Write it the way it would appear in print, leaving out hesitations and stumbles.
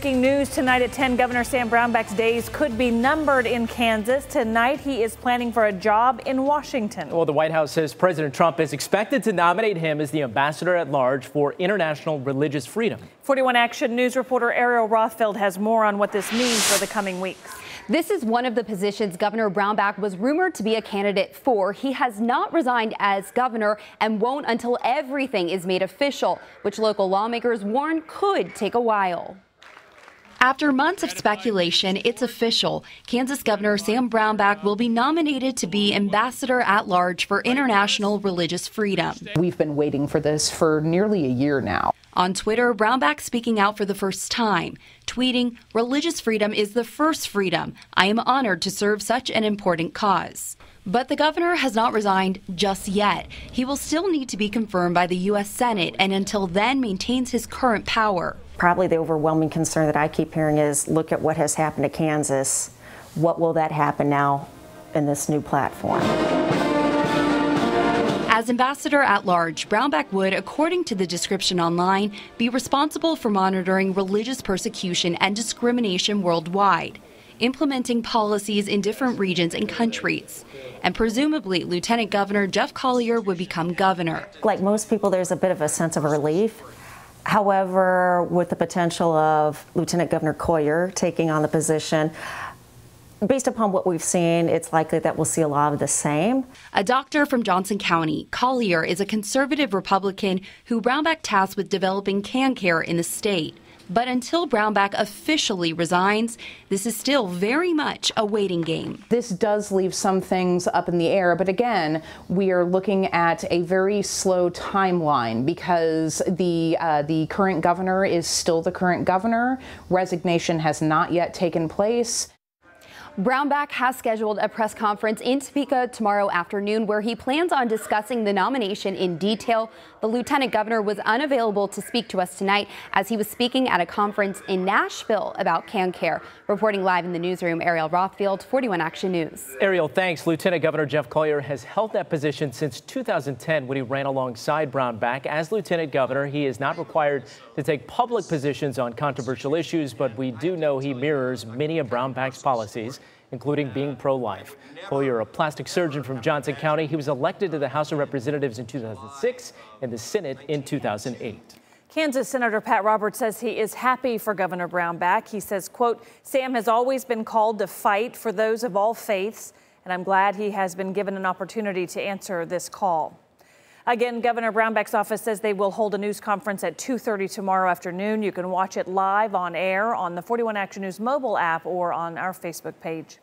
Breaking news tonight at 10, Governor Sam Brownback's days could be numbered in Kansas. Tonight, he is planning for a job in Washington. Well, the White House says President Trump is expected to nominate him as the ambassador at large for international religious freedom. 41 Action News reporter Ariel Rothfeld has more on what this means for the coming weeks. This is one of the positions Governor Brownback was rumored to be a candidate for. He has not resigned as governor and won't until everything is made official, which local lawmakers warn could take a while. After months of speculation, it's official. Kansas Governor Sam Brownback will be nominated to be ambassador at large for international religious freedom. We've been waiting for this for nearly a year now. On Twitter, Brownback speaking out for the first time, tweeting, "Religious freedom is the first freedom. I am honored to serve such an important cause." But the governor has not resigned just yet. He will still need to be confirmed by the U.S. Senate and until then maintains his current power. Probably the overwhelming concern that I keep hearing is, look at what has happened to Kansas. What will that happen now in this new platform? As ambassador at large, Brownback would, according to the description online, be responsible for monitoring religious persecution and discrimination worldwide, implementing policies in different regions and countries. And presumably, Lieutenant Governor Jeff Collier would become governor. Like most people, there's a bit of a sense of relief. However, with the potential of Lieutenant Governor Collier taking on the position, based upon what we've seen, it's likely that we'll see a lot of the same. A doctor from Johnson County, Collier is a conservative Republican who Brownback tasked with developing CanCare in the state. But until Brownback officially resigns, this is still very much a waiting game. This does leave some things up in the air, but again, we are looking at a very slow timeline because the current governor is still the current governor. Resignation has not yet taken place. Brownback has scheduled a press conference in Topeka tomorrow afternoon where he plans on discussing the nomination in detail. The lieutenant governor was unavailable to speak to us tonight as he was speaking at a conference in Nashville about CanCare. Reporting live in the newsroom, Ariel Rothfield, 41 Action News. Ariel, thanks. Lieutenant Governor Jeff Collier has held that position since 2010 when he ran alongside Brownback. As lieutenant governor, he is not required to take public positions on controversial issues, but we do know he mirrors many of Brownback's policies, including being pro-life. Collier, a plastic surgeon from Johnson County, he was elected to the House of Representatives in 2006 and the Senate in 2008. Kansas Senator Pat Roberts says he is happy for Governor Brownback. He says, quote, "Sam has always been called to fight for those of all faiths, and I'm glad he has been given an opportunity to answer this call." Again, Governor Brownback's office says they will hold a news conference at 2:30 tomorrow afternoon. You can watch it live on air on the 41 Action News mobile app or on our Facebook page.